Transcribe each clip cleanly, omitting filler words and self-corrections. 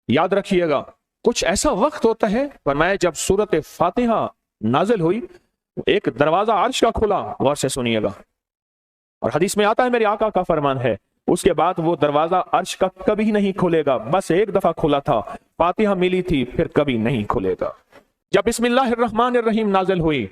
याद रखिएगा, कुछ ऐसा वक्त होता है, फरमाया जब सूरत फातिहा नाजिल हुई, एक दरवाजा अर्श का खुला, गौर से सुनिएगा, और हदीस में आता है मेरे आका का फरमान है, उसके बाद वो दरवाजा अर्श का कभी नहीं खुलेगा, बस एक दफा खुला था, फातिहा मिली थी, फिर कभी नहीं खुलेगा। जब बिस्मिल्लाहिर्रहमानिर्रहीम नाजिल हुई,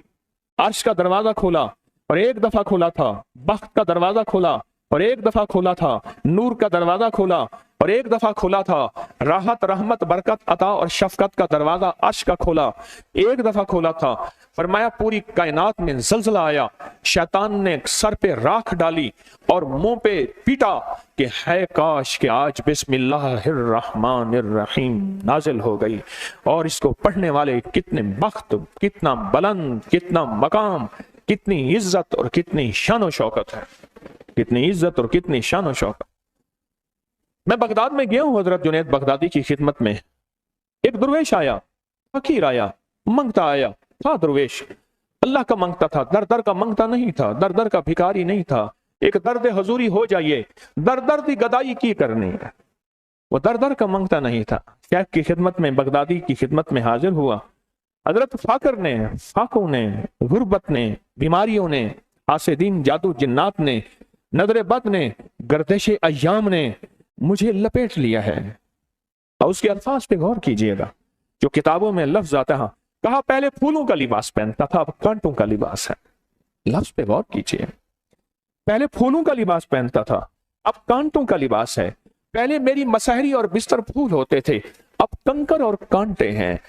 अर्श का दरवाजा खुला और एक दफा खुला था, बख्त का दरवाजा खुला और एक दफा खुला था, नूर का दरवाजा खुला और एक दफा खुला था, राहत रहमत बरकत अता और शफकत का दरवाजा अर्श का खुला, एक दफा खुला था। फरमाया पूरी कायनात में जलजला आया, शैतान ने सर पे राख डाली और मुंह पे पीटा कि है काश कि आज बिस्मिल्लाहिर्रहमानिर्रहीम नाजिल हो गई, और इसको पढ़ने वाले कितने बख्त, कितना बुलंद, कितना मकाम, कितनी इज्जत और कितनी शान और शौकत है, कितनी इज्जत और कितनी शान और शौकत। मैं बगदाद में गया हूं हजरत जुनैद बगदादी की खिदमत में। एक दुर्वेश आया, फकीर आया, मंगता आया था, दुर्वेश अल्लाह का मंगता था, दर दर का मंगता नहीं था, दर दर का भिखारी नहीं था। एक दर्द हजूरी हो जाइए, दर दर की गदाई की करनी है, वो दर दर का मंगता नहीं था। शेख की खिदमत में, बगदादी की खिदमत में हाजिर हुआ। हजरत फाकर ने, फाकों ने, गुर्बत ने, बीमारियों ने, हासिदीन जादू जिन्नात ने, नजर बद ने, गर्दिश अय्याम ने मुझे लपेट लिया है। और उसके अल्फाज पे गौर कीजिएगा, जो किताबों में लफ्ज आता है, कहा पहले फूलों का लिबास पहनता था, अब कांटों का लिबास है। लफ्ज पे गौर कीजिए, पहले फूलों का लिबास पहनता था, अब कांटों का लिबास है। पहले मेरी मसहरी और बिस्तर फूल होते थे, अब कंकर और कांटे हैं।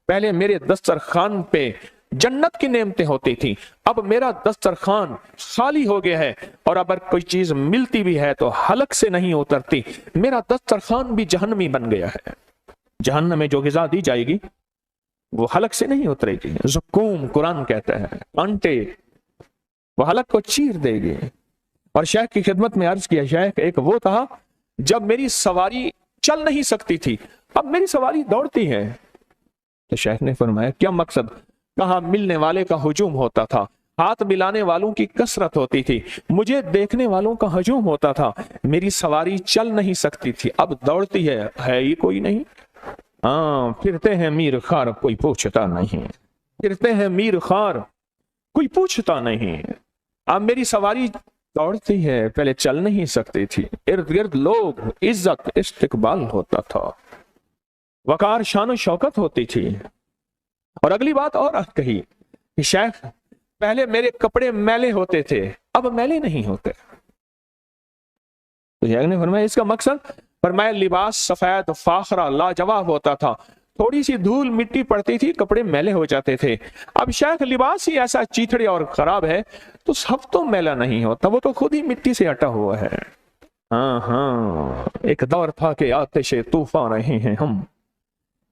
पहले मेरे दस्तरखान पे जन्नत की नेमतें होती थी, अब मेरा दस्तरखान खाली हो गया है, और अगर कोई चीज मिलती भी है तो हलक से नहीं उतरती। मेरा दस्तरखान भी जहन्नमी बन गया है। जहन्नम में जो गिजा दी जाएगी वो हलक से नहीं उतरेगी। ज़ुक्कूम कुरान कहता है, कांटे वो हलक को चीर देगी। और शेख की खिदमत में अर्ज किया, शेख एक वो था जब मेरी सवारी चल नहीं सकती थी, अब मेरी सवारी दौड़ती है। तो शेख ने फरमाया क्या मकसद? कहा मिलने वाले का हुजूम होता था, हाथ मिलाने वालों की कसरत होती थी, मुझे देखने वालों का हजूम होता था। मेरी सवारी चल नहीं सकती थी, अब दौड़ती है ही कोई नहीं। हाँ, फिरते हैं मीर खार, कोई पूछता नहीं, फिरते हैं मीर खार, कोई पूछता नहीं। अब मेरी सवारी दौड़ती है, पहले चल नहीं सकती थी। इर्द गिर्द लोग, इज्जत, इस्तिकबाल होता था, वकार, शान शौकत होती थी। और अगली बात और कही कि शेख पहले मेरे कपड़े मैले होते थे, अब मैले नहीं होते। तो शेख ने फरमाया इसका मकसद? फरमाया लिबास सफेद फाखरा लाजवाब होता था, थोड़ी सी धूल मिट्टी पड़ती थी, कपड़े मैले हो जाते थे। अब शेख लिबास ही ऐसा चीथड़े और खराब है तो सब तो मैला नहीं होता, वो तो खुद ही मिट्टी से हटा हुआ है। हाँ हाँ, एक दौर था कि आतिशे तूफान रहे हैं हम,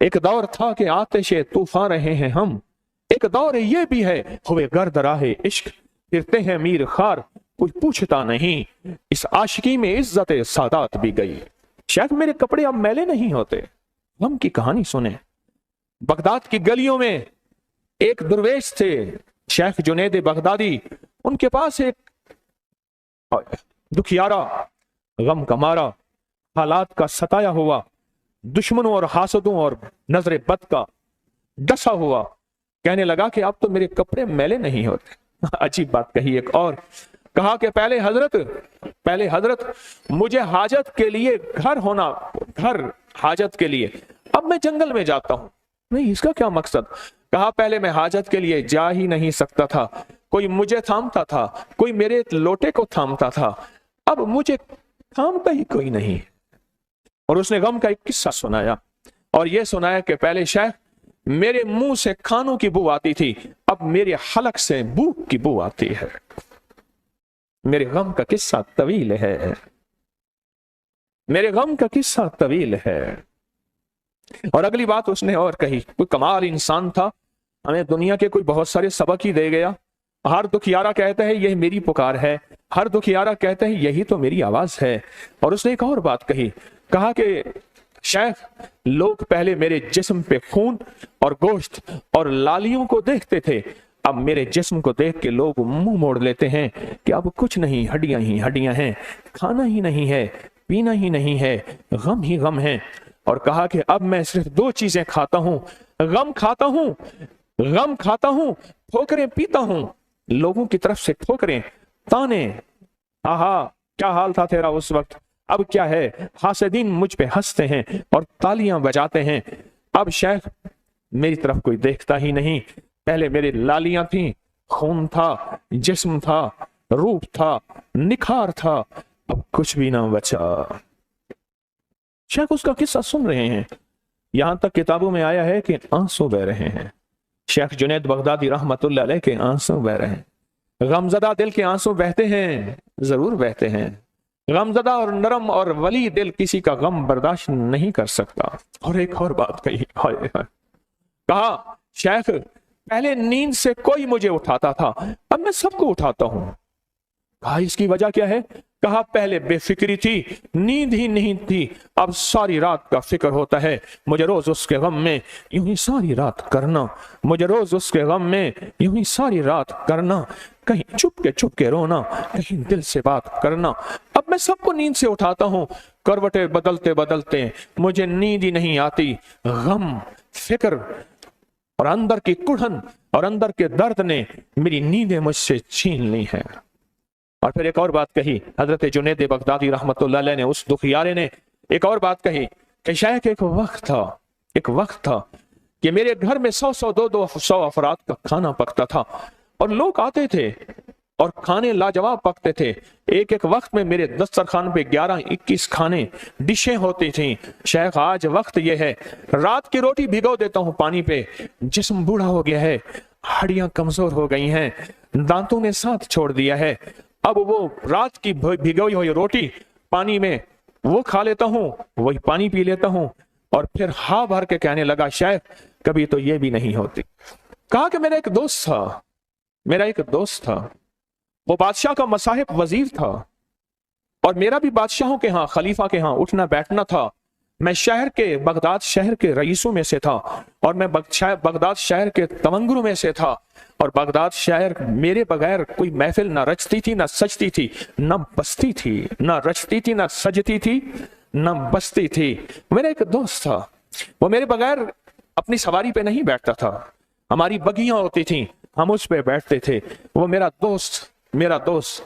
एक दौर था कि आतिशे तूफान रहे हैं हम, एक दौर ये भी है हुए गर्द राहे इश्क, फिरते हैं मीर खार, कुछ पूछता नहीं। इस आशिकी में इज्जत सादात भी गई। शायद मेरे कपड़े अब मैले नहीं होते। गम की कहानी सुने। बगदाद की गलियों में एक दुर्वेश थे, शेख जुनैद बगदादी। उनके पास एक दुखियारा, गम का मारा, हालात का सताया हुआ, दुश्मनों और हासदों और नजर बद का डसा हुआ, कहने लगा कि अब तो मेरे कपड़े मैले नहीं होते। अजीब बात कही एक और, कहा कि पहले हजरत मुझे हाजत के लिए घर होना, घर हाजत के लिए, अब मैं जंगल में जाता हूं। नहीं, इसका क्या मकसद? कहा पहले मैं हाजत के लिए जा ही नहीं सकता था, कोई मुझे थामता था, कोई मेरे लोटे को थामता था, अब मुझे थामता ही कोई नहीं। और उसने गम का एक किस्सा सुनाया, और यह सुनाया कि पहले शेख मेरे मुंह से खानों की बू आती थी, अब मेरे हलक से भूख की बू आती है। मेरे गम का किस्सा तवील है, मेरे गम का किस्सा तवील है। और अगली बात उसने और कही, कोई कमाल इंसान था, हमें दुनिया के कोई बहुत सारे सबक ही दे गया। हर दुखियारा कहता है यही मेरी पुकार है, हर दुखियारा कहता है यही तो मेरी आवाज है। और उसने एक और बात कही, कहा कि शेख लोग पहले मेरे जिस्म पे खून और गोश्त और लालियों को देखते थे, अब मेरे जिस्म को देख के लोग मुंह मोड़ लेते हैं कि अब कुछ नहीं, हड्डियां ही हड्डियां हैं, खाना ही नहीं है, पीना ही नहीं है, गम ही गम है। اور کہا کہ اب میں صرف دو چیزیں کھاتا ہوں، غم کھاتا ہوں، غم کھاتا ہوں، ٹھوکریں پیتا ہوں، لوگوں کی طرف سے ٹھوکریں، تانے۔ آہا کیا حال تھا تیرا اس وقت، اب کیا ہے، حاسدین مجھ پہ ہنستے ہیں اور تالیاں بجاتے ہیں۔ اب شیخ میری طرف کوئی دیکھتا ہی نہیں، پہلے میری لالیاں تھیں، خون تھا، جسم تھا، روپ تھا، نکھار تھا، اب کچھ بھی نہ بچا۔ شیخ اس کا قصہ سن رہے ہیں، یہاں تک کتابوں میں آیا ہے کہ آنسو بہ رہے ہیں۔ شیخ جنید بغدادی رحمت اللہ علیہ کے آنسو بہ رہے ہیں۔ غمزدہ دل کے آنسو بہتے ہیں، ضرور بہتے ہیں۔ غمزدہ اور نرم اور ولی دل کسی کا غم برداشت نہیں کر سکتا۔ اور ایک اور بات کہی، کہا شیخ پہلے نیند سے کوئی مجھے اٹھاتا تھا، اب میں سب کو اٹھاتا ہوں۔ کہا اس کی وجہ کیا ہے؟ کہا پہلے بے فکری تھی، نیند ہی نہیں تھی، اب ساری رات کا فکر ہوتا ہے، مجھے روز اس کے غم میں یوں ہی ساری رات کرنا، مجھے روز اس کے غم میں یوں ہی ساری رات کرنا، کہیں چپ کے رونا، کہیں دل سے بات کرنا۔ اب میں سب کو نیند سے اٹھاتا ہوں، کروٹیں بدلتے بدلتے مجھے نیند ہی نہیں آتی، غم، فکر اور اندر کی کڑھن اور اندر کے درد نے میری نیندیں مجھ سے چھین لی ہیں۔ اور پھر ایک اور بات کہی حضرت جنید بغدادی رحمت اللہ علیہ نے، اس دکھیارے نے ایک اور بات کہی کہ شیخ ایک وقت تھا کہ میرے گھر میں 100 افراد کا کھانا پکتا تھا اور لوگ آتے تھے اور کھانے لاجواب پکتے تھے۔ ایک وقت میں میرے دسترخوان پہ 11-21 کھانے ڈشیں ہوتی تھیں۔ شیخ آج وقت یہ ہے، رات کی روٹی بھگو دیتا ہوں پانی پہ، جسم بوڑھا ہو گیا ہے، ہڈیاں کمزور ہو گئی ہیں، دانتوں نے ساتھ چھوڑ دیا ہے، اب وہ رات کی بھگوئی ہوئی روٹی پانی میں وہ کھا لیتا ہوں، وہی پانی پی لیتا ہوں۔ اور پھر ہاں بھر کے کہنے لگا شیخ کبھی تو یہ بھی نہیں ہوتی۔ کہا کہ میرا ایک دوست تھا، وہ بادشاہ کا مصاحب وزیر تھا، اور میرا بھی بادشاہوں کے ہاں، خلیفہ کے ہاں اٹھنا بیٹھنا تھا۔ میں بغداد شہر کے رئیسوں میں سے تھا، اور میں بغداد شہر کے تونگروں میں سے تھا، اور بغداد شہر میرے بغیر کوئی محفل نہ رچتی تھی نہ سجتی تھی نہ بستی تھی، نہ رچتی تھی نہ سجتی تھی نہ بستی تھی۔ میرا ایک دوست تھا، وہ میرے بغیر اپنی سواری پہ نہیں بیٹھتا تھا، ہماری بگیاں ہوتی تھیں، ہم اس پہ بیٹھتے تھے۔ وہ میرا دوست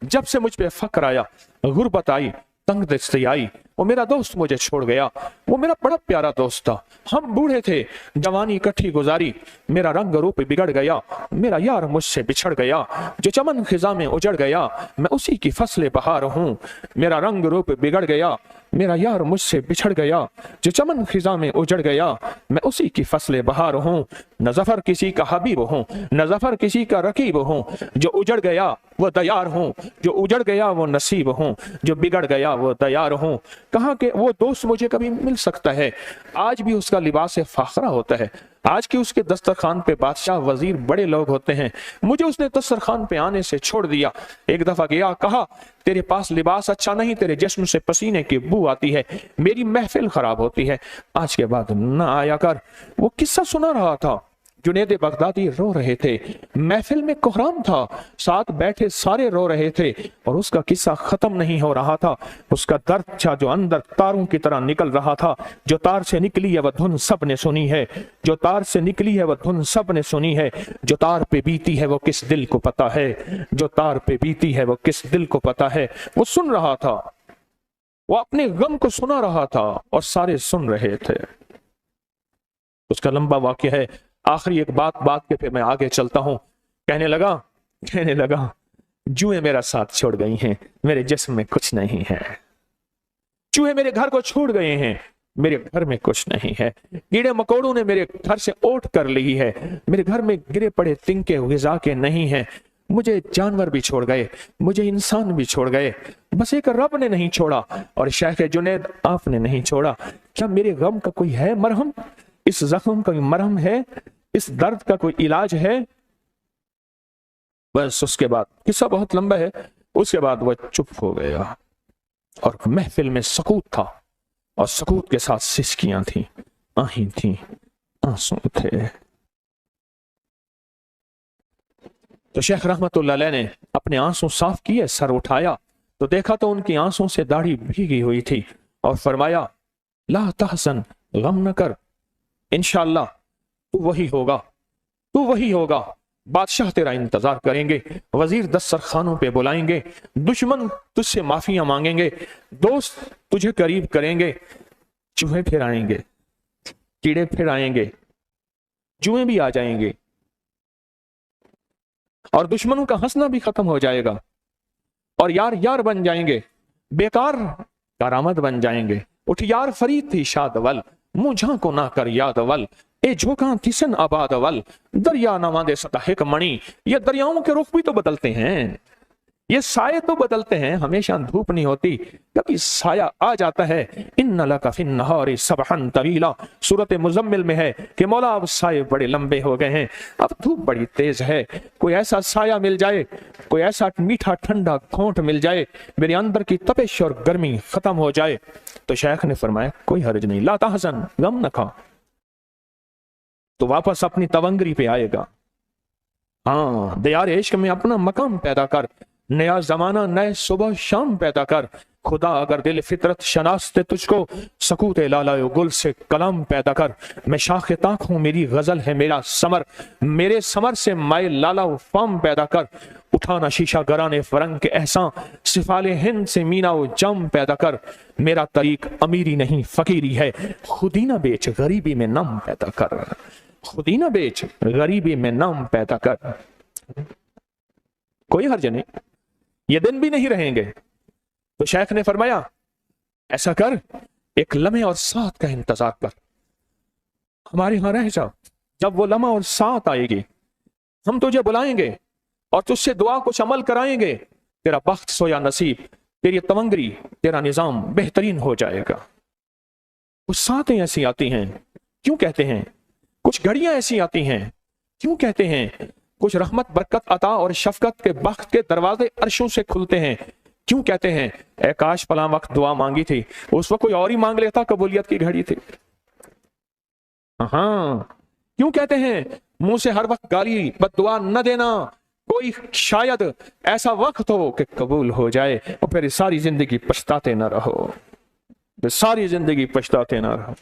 جب سے مجھ پہ فقر آیا، غربت آئی، تنگ دستی آئی، وہ میرا دوست مجھے چھوڑ گیا۔ وہ میرا بڑا پیارا دوست تھا، ہم بوڑھے تھے، جوانی اکٹھی گزاری، میرا رنگ روپ بگڑ گیا، میرا یار مجھ سے بچھڑ گیا، جو چمن خزاں میں اجڑ گیا، میں اسی کی فصل بہار ہوں۔ میرا رنگ روپ بگڑ گیا، میرا یار مجھ سے بچھڑ گیا، جو چمن خزاں میں اجڑ گیا، میں اسی کی فصل بہار ہوں۔ نہ ظفر کسی کا حبیب ہوں، نہ ظفر کسی کا رقیب ہوں، جو اجڑ گیا وہ دیار ہوں، جو اجڑ گیا وہ نصیب ہوں، جو بگڑ گیا وہ دیار ہوں۔ کہا کہ وہ دوست مجھے کبھی مل سکتا ہے، آج بھی اس کا لباس فاخرہ ہوتا ہے، آج کی اس کے دسترخوان پہ بادشاہ وزیر بڑے لوگ ہوتے ہیں، مجھے اس نے دسترخوان پہ آنے سے چھوڑ دیا۔ ایک دفعہ گیا، کہا تیرے پاس لباس اچھا نہیں، تیرے جسم سے پسینے کی بو آتی ہے، میری محفل خراب ہوتی ہے، آج کے بعد نہ آیا کر۔ وہ قصہ سنا رہا تھا، جنید بغدادی رو رہے تھے، محفل میں کوہرام تھا، ساتھ بیٹھے سارے رو رہے تھے، اور اس کا قصہ ختم نہیں ہو رہا تھا۔ اس کا درد تھا جو اندر تاروں کی طرح نکل رہا تھا۔ جو تار سے نکلی ہے وہ دھن سب نے سنی ہے، جو تار سے نکلی ہے وہ دھن سب نے سنی ہے، جو تار پہ بیتی ہے وہ کس دل کو پتا ہے، جو تار پہ بیتی ہے وہ کس دل کو پتا ہے۔ وہ سن رہا تھا، وہ اپنے غم کو سنا رہا تھا، اور سارے سن رہے تھے۔ اس کا لمبا واقعہ ہے، آخری ایک بات کے پھر میں آگے چلتا ہوں۔ کہنے لگا جوئیں میرا ساتھ چھوڑ گئی ہیں، میرے جسم میں کچھ نہیں ہے، چوہے میرے گھر کو چھوڑ گئے ہیں، میرے گھر میں کچھ نہیں ہے، کیڑے مکوڑوں نے میرے گھر سے اوٹ کر لی ہے، میرے گھر میں گرے پڑے تنکے غذا کے نہیں ہیں، مجھے جانور بھی چھوڑ گئے، مجھے انسان بھی چھوڑ گئے، بس ایک رب نے نہیں چھوڑا، اور شیخ جنید آپ نے نہیں چھوڑا۔ کیا میرے غم کا کوئی ہے مرہم؟ اس زخم کا کوئی مرہم ہے؟ اس درد کا کوئی علاج ہے؟ بس اس کے بعد قصہ بہت لمبا ہے، اس کے بعد وہ چپ ہو گیا، اور محفل میں سکوت تھا، اور سکوت کے ساتھ سسکیاں تھیں، آہیں تھیں، آنسو تھے۔ تو شیخ رحمت اللہ علیہ نے اپنے آنسو صاف کیے، سر اٹھایا تو دیکھا تو ان کی آنسوں سے داڑھی بھیگی ہوئی تھی، اور فرمایا ला तहसन, गम न कर, इंशाअल्लाह तू वही होगा, तू वही होगा। बादशाह तेरा इंतजार करेंगे, वजीर दस्तरखानों खानों पे बुलाएंगे, दुश्मन तुझसे माफियां मांगेंगे, दोस्त तुझे करीब करेंगे, चूहे फिर आएंगे, कीड़े फिर आएंगे, जुएं भी आ जाएंगे, और दुश्मनों का हंसना भी खत्म हो जाएगा, और यार यार बन जाएंगे, बेकार करामत बन जाएंगे। उठ यार फरीद थी शादवल, मुंह झांको ना कर यादवल, ए झोंका तिसन आबादवल, दरिया नवा दे सताहिक मणि। ये दरियाओं के रुख भी तो बदलते हैं, ये साये तो बदलते हैं, हमेशा धूप नहीं होती, कभी साया आ जाता है। इन्ना लका फिन नहारी सबहन तवीला, सूरत मुजम्मिल में है कि मौला अब साये बड़े लंबे हो गए हैं, अब धूप बड़ी तेज है, कोई ऐसा साया मिल जाए, कोई ऐसा मीठा ठंडा घोंट मिल जाए, मेरे अंदर की तपिश और गर्मी खत्म हो जाए। तो शेख ने फरमाया कोई हर्ज नहीं, ला तहज़न, गम न खा, तो वापस अपनी तवंगरी पे आएगा। हाँ, दियार इश्क में अपना मकाम पैदा कर, नया जमाना नए सुबह शाम पैदा कर। खुदा अगर दिल फितरत शनास्ते तुझको, सकूते लालायो गुल से कलाम पैदा कर। मैं शाख ताक हूँ, मेरी गजल है मेरा समर, मेरे समर से माए लाला फाम पैदा कर। उठाना शीशा गराने फरंग के एहसान, सिफाले हिंद से मीना वो जम पैदा कर। मेरा तरीक अमीरी नहीं फकीरी है, खुदी ना बेच गरीबी में नाम पैदा कर, खुदी ना बेच गरीबी में नाम पैदा कर। कोई हर्ज नहीं, ये दिन भी नहीं रहेंगे। तो शेख ने फरमाया ऐसा कर, एक लम्हे और साथ का इंतजार कर, हमारे यहां रह जा, जब वो लम्हा और साथ आएगी हम तुझे बुलाएंगे और तुझसे दुआ कुछ अमल कराएंगे, तेरा बख्त सोया नसीब, तेरी तवंगरी, तेरा निजाम बेहतरीन हो जाएगा। कुछ सातें ऐसी आती हैं, क्यों कहते हैं, कुछ घड़ियां ऐसी आती हैं, क्यों कहते हैं, कुछ रहमत बरकत अता और शफकत के बख्त के दरवाजे अर्शों से खुलते हैं, क्यों कहते हैं। ए काश फला वक्त दुआ मांगी थी, उस वक्त कोई और ही मांग लेता, कबूलियत की घड़ी थी। हाँ, क्यों कहते हैं मुंह से हर वक्त गाली बद्दुआ न देना, कोई शायद ऐसा वक्त हो कि कबूल हो जाए और फिर सारी जिंदगी पछताते न रहो, सारी जिंदगी पछताते ना रहो।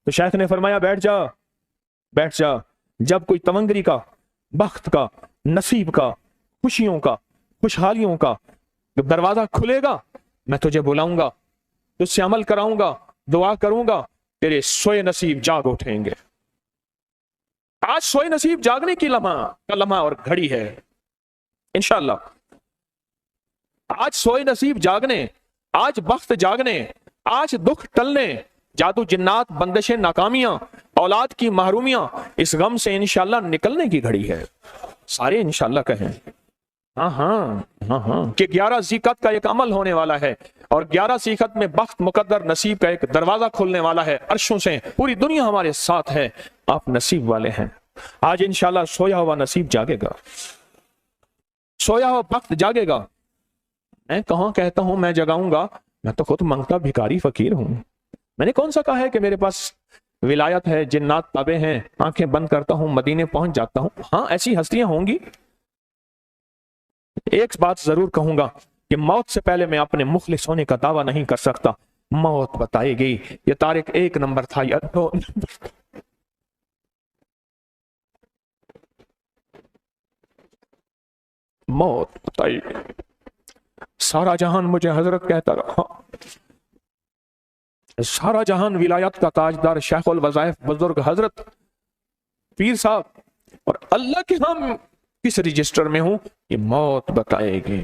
तो शेख ने फरमाया बैठ जा, बैठ जा, जब कोई तवंगरी का, बख्त का, नसीब का, खुशियों का, खुशहालियों का दरवाजा खुलेगा, मैं तुझे बुलाऊंगा, तुझसे अमल कराऊंगा, दुआ करूंगा, तेरे सोए नसीब जाग उठेंगे। आज सोए नसीब जागने की लम्हा और घड़ी है इंशाअल्लाह। आज सोए नसीब जागने, आज बख्त जागने, आज दुख टलने, जादू जिन्नात बंदिशें नाकामियां, औलाद की महरूमियां, इस गम से इंशाअल्लाह निकलने की घड़ी है। सारे इंशाअल्लाह कहें हाँ हाँ हाँ हाँ कि 11 ज़ीक़त का एक अमल होने वाला है और 11 ज़ीक़त में बख्त मुकद्दर नसीब का एक दरवाजा खुलने वाला है अर्शों से। पूरी दुनिया हमारे साथ है, आप नसीब वाले हैं। आज इंशाअल्लाह सोया हुआ नसीब जागेगा, सोया हुआ वक्त जागेगा। मैं कहाँ कहता हूं मैं जगाऊंगा, मैं तो खुद मंगता भिखारी फकीर हूं। मैंने कौन सा कहा है कि मेरे पास विलायत है, जिन्नात ताबे हैं, आंखें बंद करता हूं मदीने पहुंच जाता हूं। हाँ, ऐसी हस्तियां होंगी। एक बात जरूर कहूंगा कि मौत से पहले मैं अपने मुखलिस होने का दावा नहीं कर सकता। मौत बताएगी ये तारीख 1 नंबर था या 2 नंबर। मौत बताएगी। सारा जहान मुझे हजरत कहता रहा, सारा जहान विलायत का ताजदार शेखुल वज़ाइफ बुजुर्ग हजरत पीर साहब, और अल्लाह के नाम किस रजिस्टर में हूं ये मौत बताएगी।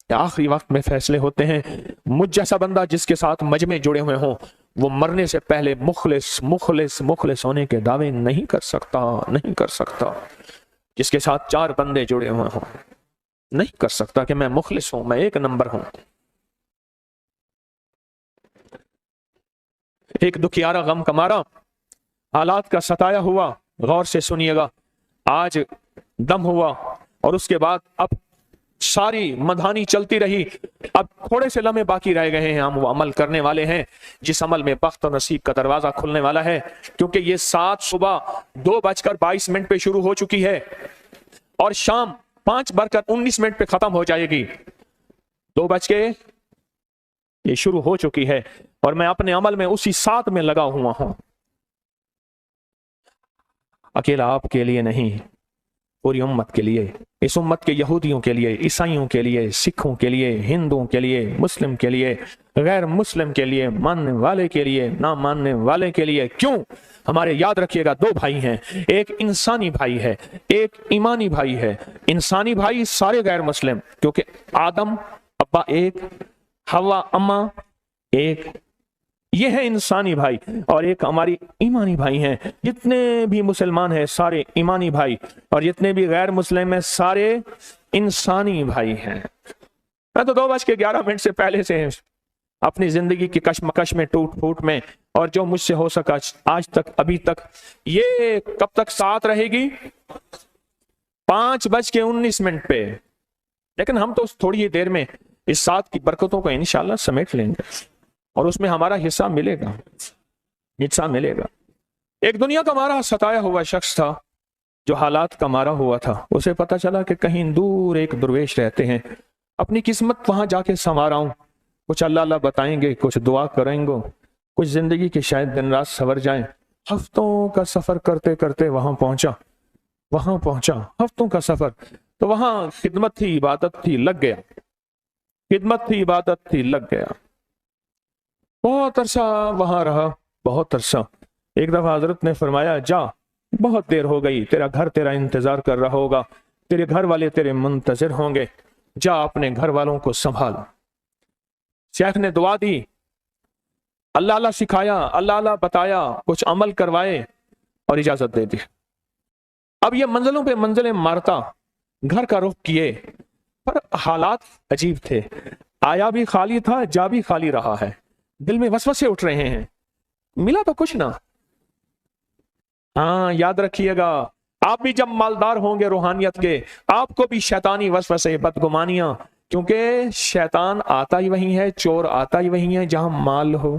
आखिरी वक्त में फैसले होते हैं। मुझ जैसा बंदा जिसके साथ मजमे जुड़े हुए हों, वो मरने से पहले मुखलिस मुखलिस मुखलिस होने के दावे नहीं कर सकता, नहीं कर सकता। जिसके साथ 4 बंदे जुड़े हुए हों नहीं कर सकता कि मैं मुखलिस हूं, मैं 1 नंबर हूं। एक दुखियारा गम कमारा हालात का सताया हुआ, गौर से सुनिएगा, आज दम हुआ और उसके बाद अब सारी मधानी चलती रही। अब थोड़े से लम्हे बाकी रह गए हैं, हम वो अमल करने वाले हैं जिस अमल में बख्त और नसीब का दरवाजा खुलने वाला है। क्योंकि ये 7 सुबह 2:22 पे शुरू हो चुकी है और शाम 5:19 पे खत्म हो जाएगी। 2 बज के ये शुरू हो चुकी है और मैं अपने अमल में उसी साथ में लगा हुआ हूं। अकेला आपके लिए नहीं, पूरी उम्मत के लिए, इस उम्मत के यहूदियों के लिए, ईसाइयों के लिए, सिखों के लिए, हिंदुओं के लिए, मुस्लिम के लिए, गैर मुस्लिम के लिए, मानने वाले के लिए, ना मानने वाले के लिए। क्यों? हमारे याद रखिएगा, दो भाई हैं, एक इंसानी भाई है, एक ईमानी भाई है। इंसानी भाई सारे गैर मुस्लिम, क्योंकि आदम अब्बा एक, हवा अम्मा एक, ये है इंसानी भाई। और एक हमारी ईमानी भाई हैं, जितने भी मुसलमान हैं सारे ईमानी भाई, और जितने भी गैर मुस्लिम हैं सारे इंसानी भाई हैं। मैं तो 2:11 से पहले से अपनी जिंदगी की कशमकश में, टूट फूट में, और जो मुझसे हो सका आज तक, अभी तक, ये कब तक साथ रहेगी? 5:19 पे। लेकिन हम तो थोड़ी ही देर में इस साथ की बरकतों को इंशाल्लाह समेट लेंगे और उसमें हमारा हिस्सा मिलेगा, हिस्सा मिलेगा। एक दुनिया का मारा सताया हुआ शख्स था, जो हालात का मारा हुआ था। उसे पता चला कि कहीं दूर एक दुर्वेश रहते हैं, अपनी किस्मत वहां जाके संवारा हूं। कुछ अल्लाह अल्लाह बताएंगे, कुछ दुआ करेंगे, कुछ जिंदगी के शायद दिन रात सवर जाएं। हफ्तों का सफर करते करते वहां पहुंचा, हफ्तों का सफर। तो वहां खिदमत थी, इबादत थी, लग गया। खिदमत थी, इबादत थी, लग गया। बहुत अरसा वहां रहा, बहुत अरसा। एक दफा हजरत ने फरमाया, जा, बहुत देर हो गई, तेरा घर तेरा इंतजार कर रहा होगा, तेरे घर वाले तेरे मुंतजिर होंगे, जा अपने घर वालों को संभाल। शेख ने दुआ दी, अल्लाह अल्लाह सिखाया, अल्लाह अल्लाह बताया, कुछ अमल करवाए और इजाजत दे दी। अब ये मंजिलों पे मंजिलें मारता घर का रुख किए, पर हालात अजीब थे। आया भी खाली था, जा भी खाली रहा है। दिल में वसवसे उठ रहे हैं, मिला तो कुछ ना। हाँ, याद रखिएगा, आप भी जब मालदार होंगे रूहानियत के, आपको भी शैतानी वसवसे, बदगुमानियां, क्योंकि शैतान आता ही वही है, चोर आता ही वही है जहां माल हो।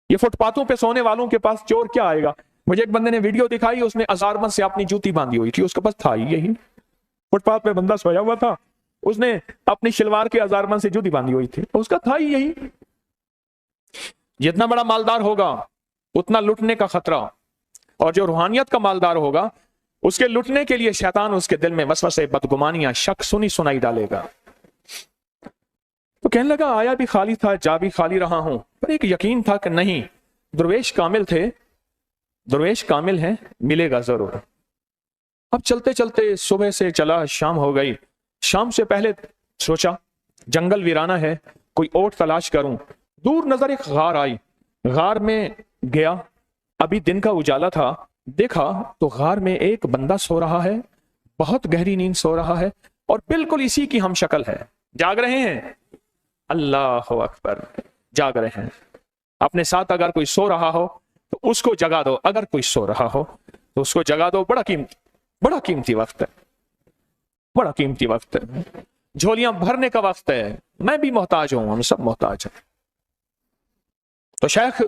ये फुटपाथों पे सोने वालों के पास चोर क्या आएगा? मुझे एक बंदे ने वीडियो दिखाई, उसने अजारमन से अपनी जूती बांधी हुई थी, उसके पास था ही यही। फुटपाथ पे बंदा सोया हुआ था, उसने अपनी शलवार के अजारमन से जूती बांधी हुई थी, उसका था ही यही। जितना बड़ा मालदार होगा उतना लुटने का खतरा, और जो रूहानियत का मालदार होगा उसके लुटने के लिए शैतान उसके दिल में वसवसे, बदगुमानियां, शक सुनी सुनाई डालेगा। तो कहने लगा, आया भी खाली था, जा भी खाली रहा हूं। पर एक यकीन था कि नहीं, दुर्वेश कामिल थे, दुर्वेश कामिल है, मिलेगा जरूर। अब चलते चलते सुबह से चला, शाम हो गई। शाम से पहले सोचा जंगल वीराना है, कोई ओट तलाश करूं। दूर नजर एक गार आई, गार में गया, अभी दिन का उजाला था। देखा तो गार में एक बंदा सो रहा है, बहुत गहरी नींद सो रहा है, और बिल्कुल इसी की हम शक्ल है। जाग रहे हैं, अल्लाह अकबर, जाग रहे हैं। अपने साथ अगर कोई सो रहा हो तो उसको जगा दो, अगर कोई सो रहा हो तो उसको जगा दो। बड़ा कीमती वक्त है, बड़ा कीमती वक्त है। झोलियां भरने का वक्त है। मैं भी मोहताज हूं, हम सब मोहताज हैं। तो शेख,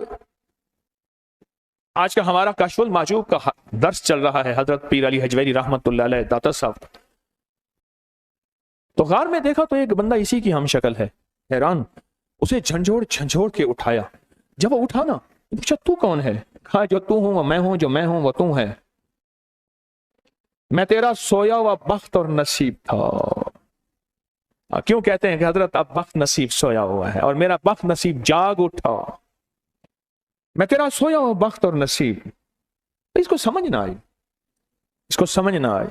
आज का हमारा कशफुल माजूब का दर्स चल रहा है, हजरत पीर अली हजवेरी रहमतुल्लाह अलैह दाता साहब। तो गार में देखा तो एक बंदा इसी की हम शक्ल है। हैरान, उसे झंझोड़ के उठाया। जब वो उठा ना, पूछा, तू कौन है? कहा, जो तू हूं वो मैं हूं, जो मैं हूं वो तू है। मैं तेरा सोया हुआ बख्त और नसीब था। क्यों कहते हैं कि हजरत अब बख्त नसीब सोया हुआ है और मेरा बख्त नसीब जाग उठा। मैं तेरा सोया हुआ बख्त और नसीब। इसको समझ ना आई, इसको समझ ना आई।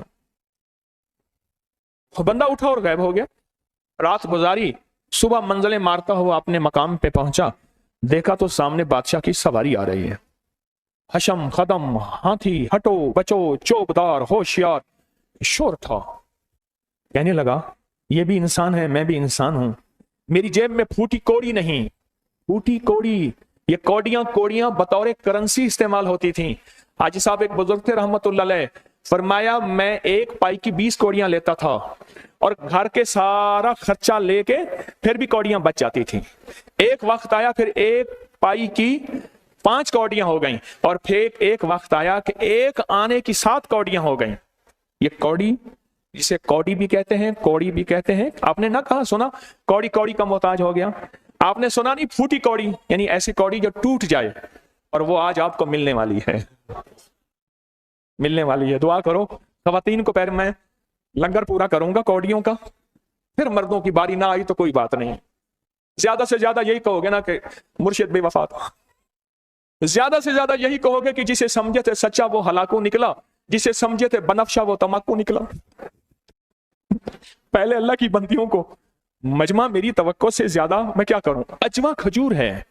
बंदा उठा और गायब हो गया। रात गुजारी, सुबह मंजिलें मारता हुआ अपने मकाम पे पहुंचा। देखा तो सामने बादशाह की सवारी आ रही है। हशम खदम, हाथी, हटो बचो, चौबदार, होशियार शोर था। कहने लगा, ये भी इंसान है, मैं भी इंसान हूं। मेरी जेब में फूटी कौड़ी नहीं, फूटी कौड़ी, ये कौड़ियां बतौर करेंसी इस्तेमाल होती थी। हाजी साहब एक बुजुर्ग थे रहमतुल्लाह अलैह, फरमाया, मैं 1 पाई की 20 कौड़ियां लेता था और घर के सारा खर्चा लेके फिर भी कौड़ियां बच जाती थी। एक वक्त आया फिर 1 पाई की 5 कौड़ियां हो गई, और फिर एक वक्त आया कि 1 आने की 7 कौड़ियां हो गई। ये कौड़ी, जिसे कौड़ी भी कहते हैं, कौड़ी भी कहते हैं। आपने ना कहा, सुना, कौड़ी कौड़ी का मोहताज हो गया। आपने सुना नहीं फूटी कौड़ी, यानी ऐसी कौड़ी जो टूट जाए, और वो आज आपको मिलने वाली है, मिलने वाली है। दुआ करो खवातीन को, पैर में लंगर पूरा करूंगा कौड़ियों का, फिर मर्दों की बारी ना आई तो कोई बात नहीं। ज्यादा से ज्यादा यही कहोगे ना कि मुर्शिद बेवफा था, ज्यादा से ज्यादा यही कहोगे कि जिसे समझे थे सच्चा वो हलाकू निकला, जिसे समझे थे बनफशा वो तमाकू निकला। पहले अल्लाह की बंदियों को मजमा मेरी तवक्को से ज्यादा मैं क्या करूं। अजवा खजूर है,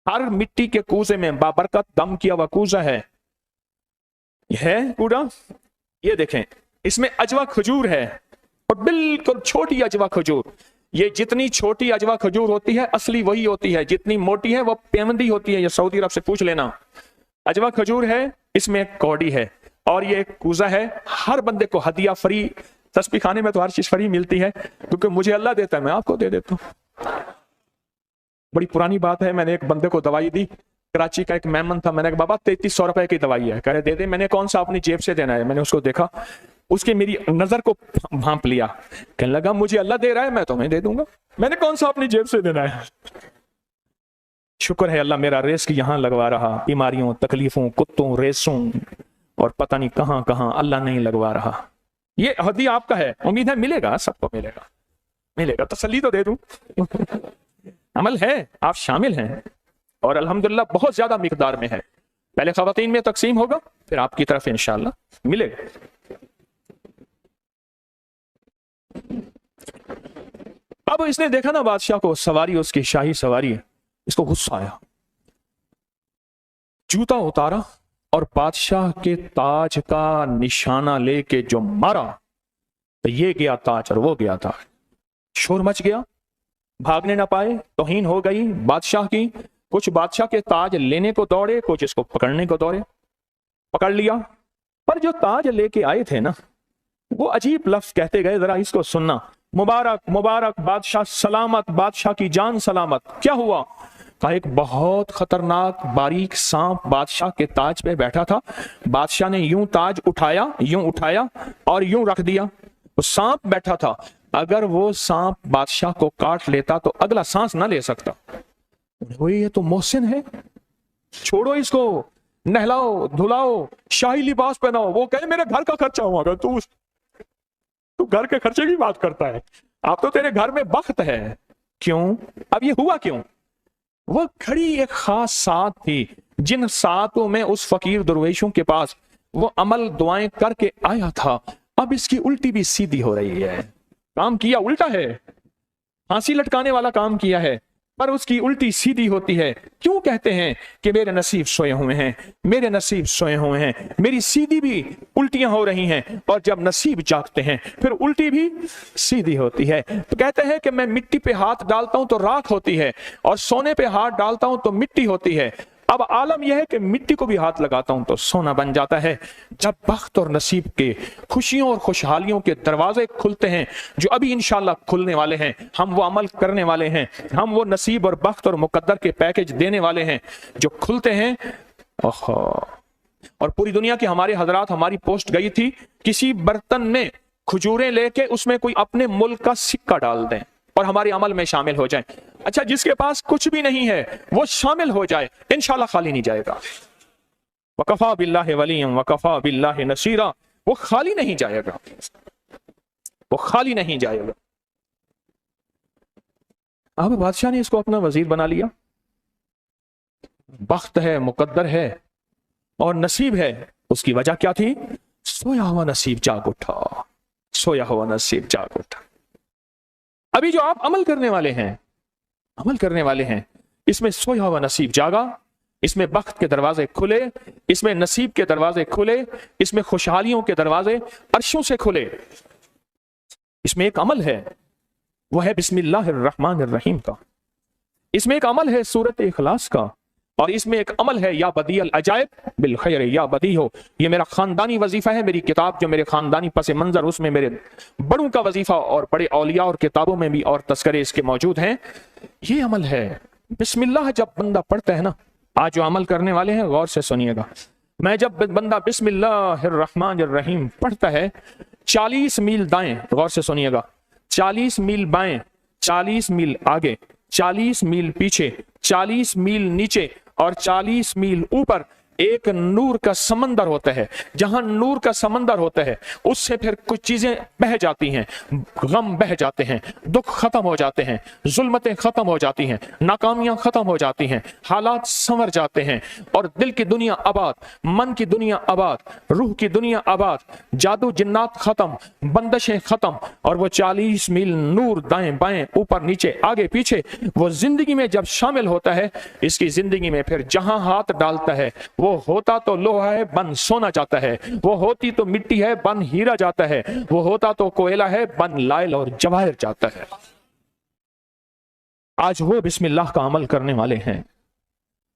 हर मिट्टी के कूजे में बाबरकत दम किया हुआ कूजा है कूड़ा, ये देखें इसमें अजवा खजूर है, और बिल्कुल छोटी अजवा खजूर। ये जितनी छोटी अजवा खजूर होती है असली वही होती है, जितनी मोटी है वो पेवंदी होती है। ये सऊदी अरब से पूछ लेना। अजवा खजूर है, इसमें एक कौड़ी है और ये एक कूजा है। हर बंदे को हदिया फ्री, तस्बीह खाने में तो हर चीज फ्री मिलती है, क्योंकि मुझे अल्लाह देता है, मैं आपको दे देता हूँ। बड़ी पुरानी बात है, मैंने एक बंदे को दवाई दी, कराची का एक मेहमान था, मैंने कहा बाबा 3300 रुपए की दवाई है, कह रहे दे दे। मैंने कौन सा अपनी जेब से देना है, मैंने उसको देखा, उसके मेरी नजर को भांप लिया, कहने लगा मुझे अल्लाह दे रहा है मैं तुम्हें दे दूंगा, मैंने कौन सा अपनी जेब से देना है। शुक्र है अल्लाह मेरा रिस्क यहाँ लगवा रहा, बीमारियों तकलीफों कुत्तों रेसों और पता नहीं कहां कहां अल्लाह नहीं लगवा रहा। ये हदिया आपका है, उम्मीद है मिलेगा, सबको मिलेगा, मिलेगा, तसल्ली तो दे दूं। अमल है, आप शामिल हैं और अल्हम्दुलिल्लाह बहुत ज्यादा मिकदार में है। पहले खवातीन में तकसीम होगा, फिर आपकी तरफ इंशाअल्लाह मिलेगा। अब इसने देखा ना बादशाह को, सवारी उसकी शाही सवारी है, इसको गुस्सा आया, जूता उतारा और बादशाह के ताज का निशाना लेके जो मारा, तो ये गया ताज और वो गया ताज। शोर मच गया, भागने ना पाए, तौहीन हो गई बादशाह की। कुछ बादशाह के ताज लेने को दौड़े, कुछ इसको पकड़ने को दौड़े, पकड़ लिया। पर जो ताज लेके आए थे ना, वो अजीब लफ्ज कहते गए, जरा इसको सुनना। मुबारक मुबारक बादशाह सलामत, बादशाह की जान सलामत। क्या हुआ? कहा एक बहुत खतरनाक बारीक सांप बादशाह के ताज पे बैठा था। बादशाह ने यूं ताज उठाया और यूं रख दिया। वो सांप बैठा था, अगर वो सांप बादशाह को काट लेता तो अगला सांस ना ले सकता। वो ये तो मोहसिन है, छोड़ो इसको, नहलाओ धुलाओ, शाही लिबास पहनाओ। वो कहे मेरे घर का खर्चा हुआ, तू घर के खर्चे की बात करता है, आप तो तेरे घर में बख्त है। क्यों? अब ये हुआ क्यों? वह घड़ी एक खास साथ थी, जिन सातों में उस फकीर दरवेशों के पास वो अमल दुआएं करके आया था। अब इसकी उल्टी भी सीधी हो रही है, काम किया उल्टा है, फांसी लटकाने वाला काम किया है, पर उसकी उल्टी सीधी होती है। क्यों कहते हैं कि मेरे नसीब सोए हुए हैं, मेरे नसीब सोए हुए हैं, मेरी सीधी भी उल्टियां हो रही हैं, और जब नसीब जागते हैं फिर उल्टी भी सीधी होती है। तो कहते हैं कि मैं मिट्टी पे हाथ डालता हूं तो राख होती है, और सोने पे हाथ डालता हूं तो मिट्टी होती है। अब आलम यह है कि मिट्टी को भी हाथ लगाता हूं तो सोना बन जाता है। जब बख्त और नसीब के खुशियों और खुशहालियों के दरवाजे खुलते हैं, जो अभी इंशाल्लाह खुलने वाले हैं, हम वो अमल करने वाले हैं, हम वो नसीब और बख्त और मुकद्दर के पैकेज देने वाले हैं जो खुलते हैं। और पूरी दुनिया के हमारे हजरात, हमारी पोस्ट गई थी, किसी बर्तन में खजूरें लेके उसमें कोई अपने मुल्क का सिक्का डाल दें और हमारे अमल में शामिल हो जाए। अच्छा, जिसके पास कुछ भी नहीं है वो शामिल हो जाए, इंशाल्लाह खाली नहीं जाएगा। वकफा बिल्लाहि वलिय्यन वकफा बिल्लाहि नसीरा, वो खाली नहीं जाएगा, वो खाली नहीं जाएगा। अब बादशाह ने इसको अपना वजीर बना लिया। बख्त है, मुकद्दर है और नसीब है। उसकी वजह क्या थी? सोया हुआ नसीब जाग उठा, सोया हुआ नसीब जाग उठा। अभी जो आप अमल करने वाले हैं, इसमें सोया हुआ नसीब जागा, इसमें बख्त के दरवाजे खुले, इसमें नसीब के दरवाजे खुले, इसमें खुशहालियों के दरवाजे अर्शों से खुले। इसमें एक अमल है, वह है बिस्मिल्लाहिर्रहमानिर्रहीम का। इसमें एक अमल है सूरत इखलास का, और इसमें एक अमल है या बदी अल अजायब बिल खैर या बदी हो। ये मेरा खानदानी वजीफा है, मेरी किताब जो मेरे खानदानी पस मंजर, उसमें मेरे बड़ों का वजीफा और बड़े औलिया और किताबों में भी और तस्करे इसके मौजूद हैं। ये अमल है बिस्मिल्लाह। जब बंदा पढ़ता है ना, आज जो अमल करने वाले हैं गौर से सुनिएगा, मैं जब बंदा बिस्मिल्लाहिर्रहमानिर्रहीम पढ़ता है, 40 मील दाएं, गौर से सुनिएगा, 40 मील बाएं, 40 मील आगे 40 मील पीछे, 40 मील नीचे और 40 मील ऊपर एक नूर का समंदर होता है। जहां नूर का समंदर होता है उससे फिर कुछ चीजें बह जाती हैं, गम बह जाते हैं, दुख खत्म हो जाते हैं, जुल्मतें खत्म हो जाती हैं, नाकामियां खत्म हो जाती हैं, हालात संवर जाते हैं और दिल की दुनिया आबाद, मन की दुनिया आबाद, रूह की दुनिया आबाद, जादू जिन्नात खत्म, बंदशें खत्म और वो 40 मील नूर दाएं बाएं ऊपर नीचे आगे पीछे वो जिंदगी में जब शामिल होता है, इसकी जिंदगी में फिर जहां हाथ डालता है वो होता तो लोहा है बन सोना जाता है, वो होती तो मिट्टी है बन हीरा जाता है, वो होता तो कोयला है बन लाइल और जवाहिर जाता है। आज वो बिस्मिल्लाह का अमल करने वाले हैं,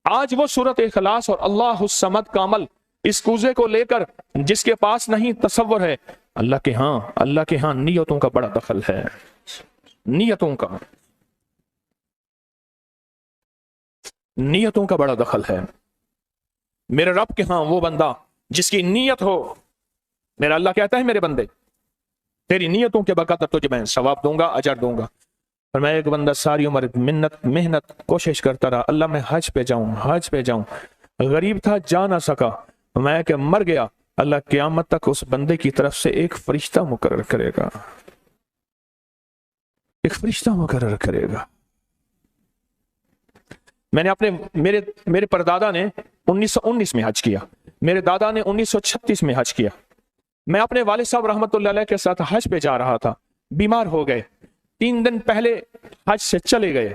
आज वो सूरत इखलास और अल्लाह समद का अमल इस कूजे को लेकर जिसके पास नहीं तसव्वुर है, अल्लाह के हां नियतों का बड़ा दखल है, नियतों का बड़ा दखल है। मेरे रब के हां वो बंदा जिसकी नीयत हो, मेरा अल्लाह कहता है मेरे बंदे तेरी नीयतों के बकदर तुझे मैं सवाब दूंगा, अजर दूंगा। और मैं एक बंदा सारी उम्र मेहनत कोशिश करता रहा, अल्लाह मैं हज पे जाऊं, गरीब था जा ना सका, मैं कि मर गया, अल्लाह क़यामत तक उस बंदे की तरफ से एक फरिश्ता मुकर्रर करेगा, एक फरिश्ता मुकर्रर करेगा। मैंने अपने मेरे परदादा ने 1919 में हज किया, मेरे दादा ने 1936 में हज किया। मैं अपने वालिद साहब रहमतुल्लाह अलैह के साथ हज पे जा रहा था, बीमार हो गए, 3 दिन पहले हज से चले गए।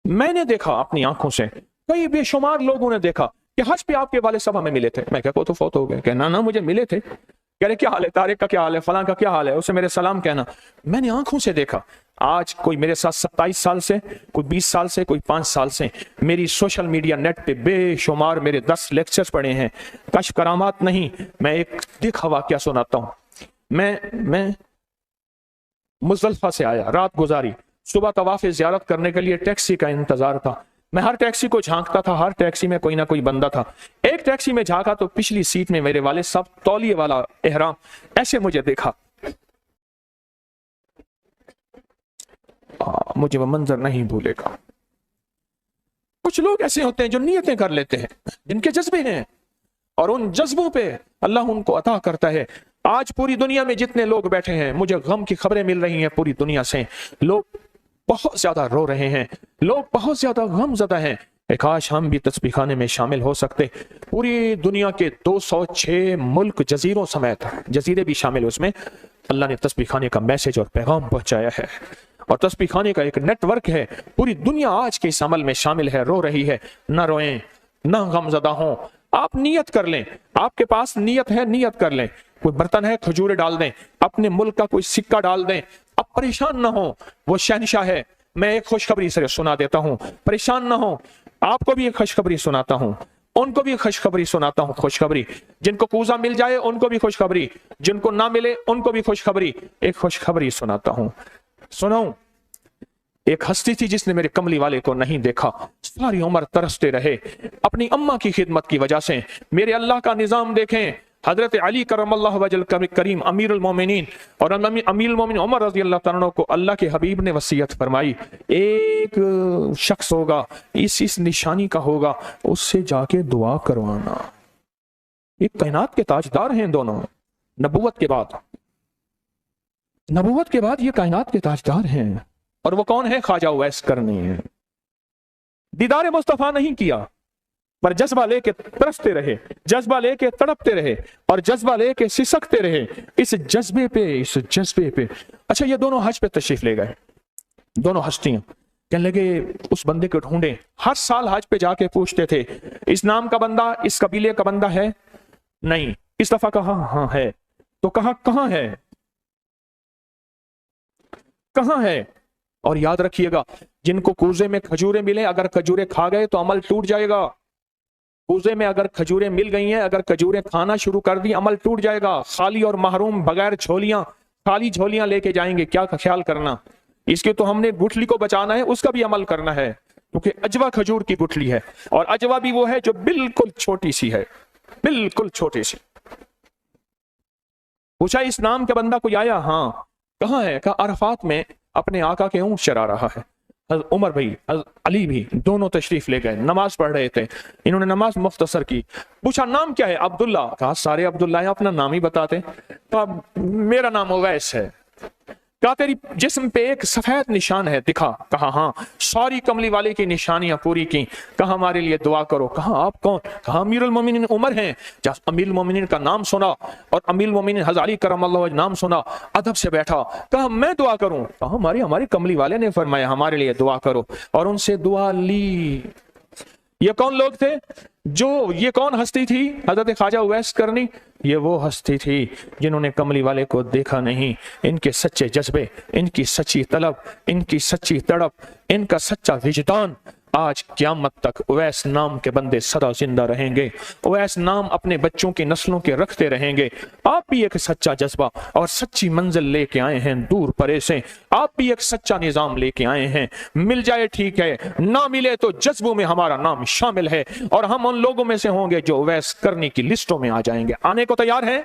मैंने देखा अपनी आंखों से, कई बेशुमार लोगों ने देखा कि हज पे आपके वालिद साहब हमें मिले थे। मैं क्या, को तो फौत हो गए? कहना ना मुझे मिले थे। कह रहे क्या हाल है, तारिक का क्या हाल है, फलां का क्या हाल है, उसे मेरे सलाम कहना। मैंने आंखों से देखा। आज कोई मेरे साथ 27 साल से, कोई 20 साल से, कोई 5 साल से मेरी सोशल मीडिया नेट पे बेशुमार मेरे 10 लेक्चर्स पढ़े हैं। कश करामात नहीं, मैं एक दिखा वाकया सुनाता हूं। मैं मुज़दलिफा से आया, रात गुजारी, सुबह तवाफ ज़ियारत करने के लिए टैक्सी का इंतजार था। मैं हर टैक्सी को झांकता था, हर टैक्सी में कोई ना कोई बंदा था। एक टैक्सी में झांका तो पिछली सीट में मेरे वाले साहब, तौलिए वाला एहराम, ऐसे मुझे देखा। मुझे वो मंजर नहीं भूलेगा। कुछ लोग ऐसे होते हैं जो नियतें कर लेते हैं, जिनके जज्बे हैं और उन जज्बों पे अल्लाह उनको अता करता है। आज पूरी दुनिया में जितने लोग बैठे हैं, मुझे गम की खबरें मिल रही हैं पूरी दुनिया से। लोग बहुत ज्यादा रो रहे हैं, लोग बहुत ज्यादा गमज़दा हैं। काश हम भी तस्बीह खाने में शामिल हो सकते। पूरी दुनिया के 206 मुल्क, जजीरों समेत, जजीरे भी शामिल, उसमें अल्लाह ने तस्बीह खाने का मैसेज और पैगाम पहुंचाया है। और तस्बीह खाने का एक नेटवर्क है, पूरी दुनिया आज के इस अमल में शामिल है, रो रही है। ना रोएं, ना गमज़दा हों, आप नियत कर लें। आपके पास नियत है, नियत कर लें। कोई बर्तन है, खजूरें डाल दें, अपने मुल्क का कोई सिक्का डाल दें। अब परेशान ना हो, वो शहनशाह है। मैं एक खुशखबरी से सुना देता हूं, परेशान ना हो। आपको भी एक खुशखबरी सुनाता हूं, उनको भी खुशखबरी सुनाता हूं। खुशखबरी, जिनको कूजा मिल जाए उनको भी खुशखबरी, जिनको ना मिले उनको भी खुशखबरी। एक खुशखबरी सुनाता हूं, सुनाऊं। एक हस्ती थी जिसने मेरे कमली वाले को नहीं देखा, सारी उम्र तरसते रहे अपनी अम्मा की खिदमत की वजह से। मेरे अल्लाह का निजाम देखें, हजरत अली करमल्लाहु वजल करीम अमीरुल मोमिनीन और अमीरुल मोमिनीन उमर रज़ी अल्लाह तआला अन्हु को अल्लाह के हबीब ने वसीयत फरमाई, एक शख्स होगा, इस निशानी का होगा, उससे जाके दुआ करवाना। ये कायनात के ताजदार हैं दोनों, नबूवत के बाद ये कायनात के ताजदार हैं। और वो कौन है? ख्वाजा उवैस करनी है। दीदार मुस्तफा नहीं किया, पर जज्बा लेके तरसते रहे, जज्बा लेके तड़पते रहे और जज्बा लेके सिसकते रहे। इस जज्बे पे अच्छा, ये दोनों हज पे तशरीफ ले गए, दोनों हस्तियां। कहने लगे उस बंदे को ढूंढे। हर साल हज पे जाके पूछते थे, इस नाम का बंदा, इस कबीले का बंदा है? नहीं। इस दफा कहा हाँ है। तो कहा कहां है, कहां है? और याद रखिएगा, जिनको कूजे में खजूरें मिले, अगर खजूरें खा गए तो अमल टूट जाएगा। कूजे में अगर खजूरें मिल गई हैं, अगर खजूरें खाना शुरू कर दी, अमल टूट जाएगा। खाली और महरूम, बगैर झोलियां, खाली झोलियां लेके जाएंगे, क्या ख्याल करना। इसके तो हमने गुठली को बचाना है, उसका भी अमल करना है, क्योंकि अजवा खजूर की गुठली है। और अजवा भी वो है जो बिल्कुल छोटी सी है, बिल्कुल छोटी सी। पूछा इस नाम का बंदा कोई आया? हाँ। कहाँ है? कहा अरफात में अपने आका के ऊंट चरा रहा है। हज़रत उमर भी, हज़रत अली भी, दोनों तशरीफ ले गए, नमाज पढ़ रहे थे। इन्होंने नमाज मुख्तसर की, पूछा नाम क्या है? अब्दुल्ला। कहा सारे अब्दुल्ला है, अपना नाम ही बताते। कहा मेरा नाम उवैस है। कहा तेरी जिस्म पे एक सफेद निशान है, दिखा। कहा हाँ। सारी कमली वाले की निशानियां पूरी की। कहा हमारे लिए दुआ करो। कहा आप कौन? कहा अमीरुल मोमिनीन उमर हैं। जब अमीरुल मोमिनीन का नाम सुना और अमीरुल मोमिनीन हज़रत अली करमल्लाहु वजह नाम सुना, अदब से बैठा। कहा मैं दुआ करूं? कहा हमारे कमली वाले ने फरमाया हमारे लिए दुआ करो, और उनसे दुआ ली। ये कौन लोग थे? ये कौन हस्ती थी? हजरत ख्वाजा उवैस करनी। ये वो हस्ती थी जिन्होंने कमली वाले को देखा नहीं। इनके सच्चे जज्बे, इनकी सच्ची तलब, इनकी सच्ची तड़प, इनका सच्चा विजदान आज क़यामत तक उवैस नाम के बंदे सदा जिंदा रहेंगे। उवैस नाम अपने बच्चों की नस्लों के रखते रहेंगे। आप भी एक सच्चा जज्बा और सच्ची मंजिल लेके आए हैं दूर परे से। आप भी एक सच्चा निजाम लेके आए हैं। मिल जाए ठीक है, ना मिले तो जज्बों में हमारा नाम शामिल है, और हम उन लोगों में से होंगे जो उवैस करने की लिस्टों में आ जाएंगे। आने को तैयार हैं?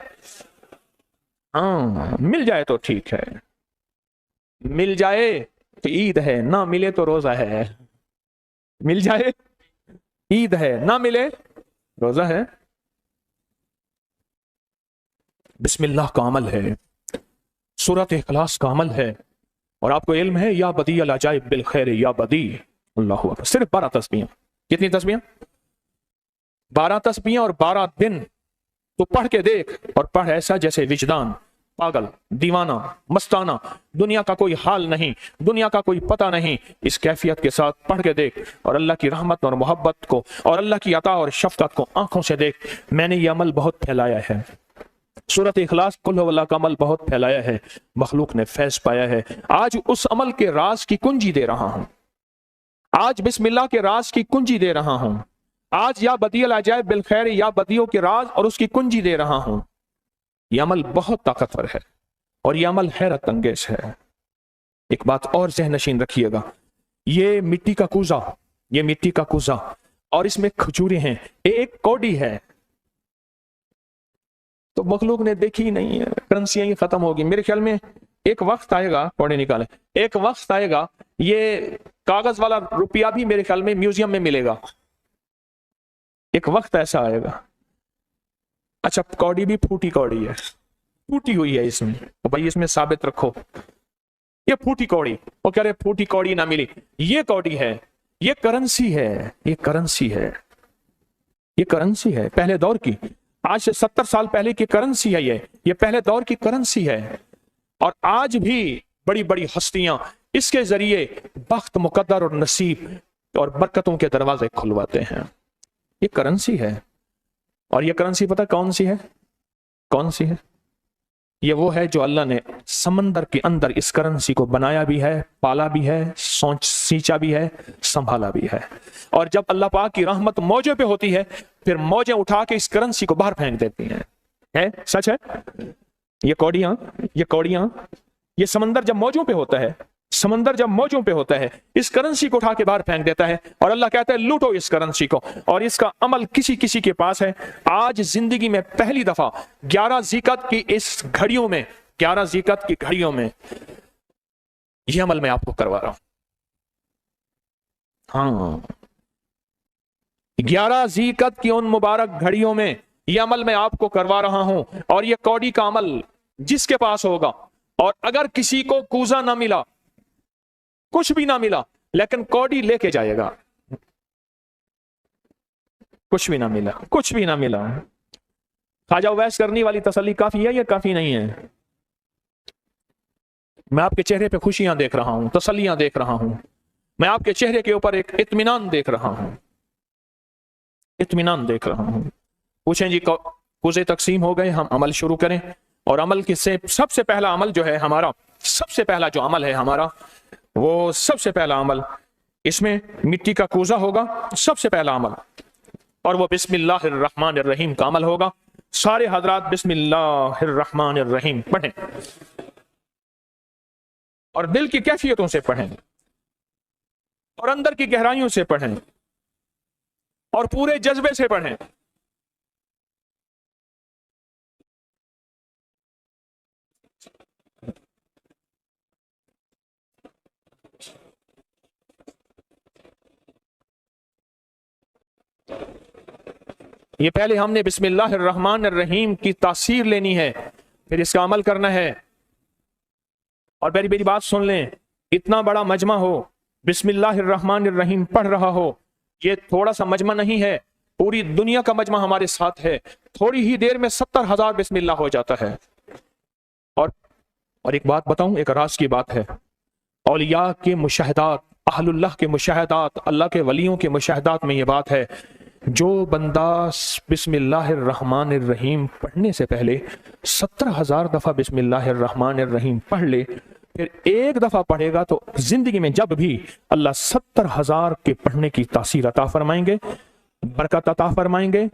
हाँ, मिल जाए तो ठीक है, मिल जाए तो ईद है, ना मिले तो रोजा है। मिल जाए ईद है, ना मिले रोजा है। बिस्मिल्लाह का अमल है, सूरत इखलास का अमल है। और आपको इल्म है या बदी अल अजाइब बिल खैर या बदी। अल्लाहु अकबर। सिर्फ 12 तस्बीहां। कितनी तस्बीहां? 12 तस्बीहां और 12 दिन। तो पढ़ के देख, और पढ़ ऐसा जैसे विजदान पागल, दीवाना, मस्ताना, दुनिया का कोई हाल नहीं, दुनिया का कोई पता नहीं। इस कैफियत के साथ पढ़ के देख, और अल्लाह की रहमत और मोहब्बत को और अल्लाह की अता और शफकत को आंखों से देख। मैंने ये अमल बहुत फैलाया है, सूरत इखलास कुल हुवल्लाह का अमल बहुत फैलाया है, मखलूक ने फैज पाया है। आज उस अमल के राज की कुंजी दे रहा हूं। आज बिस्मिल्लाह के राज की कुंजी दे रहा हूं। आज या बदी अल अजाइब बिल खैर या बदियों के राज और उसकी कुंजी दे रहा हूं। यह अमल बहुत ताकतवर है और यह अमल हैरत अंगेज है। एक बात और ज़हन नशीन रखिएगा, ये मिट्टी का कूजा, ये मिट्टी का कूजा, और इसमें खजूरें हैं, एक कौड़ी है। तो मखलूक ने देखी ही नहीं है, करेंसियां ही खत्म होगी। मेरे ख्याल में एक वक्त आएगा, कौड़े निकाले, एक वक्त आएगा ये कागज वाला रुपया भी मेरे ख्याल में म्यूजियम में मिलेगा। एक वक्त ऐसा आएगा। अच्छा, कौड़ी भी फूटी कौड़ी है, फूटी हुई है इसमें, तो भाई इसमें साबित रखो ये फूटी कौड़ी। वो कह रहे फूटी कौड़ी ना मिली, ये कौड़ी है, ये करेंसी है, ये करेंसी है, ये करेंसी है पहले दौर की। आज से 70 साल पहले की करेंसी है ये पहले दौर की करेंसी है। और आज भी बड़ी बड़ी हस्तियां इसके जरिए बख्त, मुकद्दर और नसीब और बरकतों के दरवाजे खुलवाते हैं। ये करेंसी है। और ये करेंसी पता कौन सी है? कौन सी है? ये वो है जो अल्लाह ने समंदर के अंदर इस करेंसी को बनाया भी है, पाला भी है, सोच सींचा भी है, संभाला भी है। और जब अल्लाह पाक की रहमत मौजे पे होती है, फिर मौजें उठा के इस करेंसी को बाहर फेंक देती हैं। है? सच है। ये कौड़ियां, ये समंदर जब मौजों पे होता है, समंदर जब मौजों पे होता है, इस करेंसी को उठा के बाहर फेंक देता है, और अल्लाह कहता है लूटो इस करेंसी को। और इसका अमल किसी किसी के पास है। आज जिंदगी में पहली दफा 11 ज़िक़त की इस घड़ियों में, 11 ज़िक़त की घड़ियों में यह अमल मैं आपको करवा रहा हूं। हाँ, 11 ज़िक़त की उन मुबारक घड़ियों में यह अमल मैं आपको करवा रहा हूं। और यह कौड़ी का अमल जिसके पास होगा, और अगर किसी को कूजा ना मिला, कुछ भी ना मिला, लेकिन कौड़ी लेके जाएगा, कुछ भी ना मिला, कुछ भी ना मिला, ख्वाजा उवैस करनी वाली तसल्ली काफी है या काफी नहीं है? मैं आपके चेहरे पे खुशियां देख रहा हूं, तसल्लियां देख रहा हूं, मैं आपके चेहरे के ऊपर एक इत्मीनान देख रहा हूं, इत्मीनान देख रहा हूं। पूछें जी कूजे तकसीम हो गए, हम अमल शुरू करें। और अमल से सबसे पहला अमल जो है हमारा, सबसे पहला जो अमल है हमारा, वो सबसे पहला अमल, इसमें मिट्टी का कूजा होगा सबसे पहला अमल, और वो बिस्मिल्लाहिर्रहमानिर्रहीम का अमल होगा। सारे हजरात बिस्मिल्लाहिर्रहमानिर्रहीम पढ़ें, और दिल की कैफियतों से पढ़ें, और अंदर की गहराइयों से पढ़ें, और पूरे जज्बे से पढ़ें। یہ پہلے ہم نے بسم اللہ الرحمن الرحیم کی تاثیر لینی ہے، پھر اس کا عمل کرنا ہے۔ اور میری بات سن لیں، اتنا بڑا مجمع ہو، بسم اللہ الرحمن الرحیم پڑھ رہا ہو، یہ تھوڑا سا مجمع نہیں ہے، پوری دنیا کا مجمع ہمارے ساتھ ہے، تھوڑی ہی دیر میں 70,000 بسم اللہ ہو جاتا ہے۔ اور ایک بات بتاؤں، ایک راز کی بات ہے، اولیاء کے مشاہدات، اہل اللہ کے مشاہدات، اللہ کے ولیوں کے مشاہدات میں یہ بات ہے، جو بندہ بسم اللہ الرحمن الرحیم پڑھنے سے پہلے 70,000 دفعہ بسم اللہ الرحمن الرحیم پڑھ لے، پھر ایک دفعہ پڑھے گا تو زندگی میں جب بھی اللہ 70,000 کے پڑھنے کی تاثیر عطا فرمائیں گے، برکت عطا فرمائیں گے،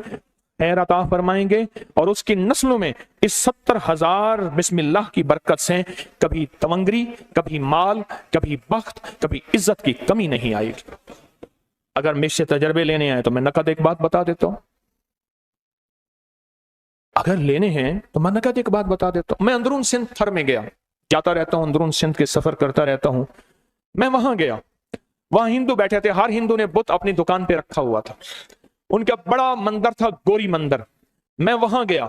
خیر عطا فرمائیں گے، اور اس کی نسلوں میں اس 70,000 بسم اللہ کی برکت سے کبھی تونگری، کبھی مال، کبھی بخت، کبھی عزت کی کمی نہیں آئے گی۔ اگر مجھ سے تجربے لینے آئے تو میں نقد ایک بات بتا دیتا ہوں، اگر لینے ہیں تو میں نقد ایک بات بتا دیتا ہوں۔ میں اندرون سندھ تھر میں گیا، جاتا رہتا ہوں، اندرون سندھ کے سفر کرتا رہتا ہوں، میں وہاں گیا، وہاں ہندو بیٹھے تھے، ہر ہندو نے بت اپنی دکان پہ رکھا ہوا تھا، ان کا بڑا مندر تھا، گوری مندر۔ میں وہاں گیا،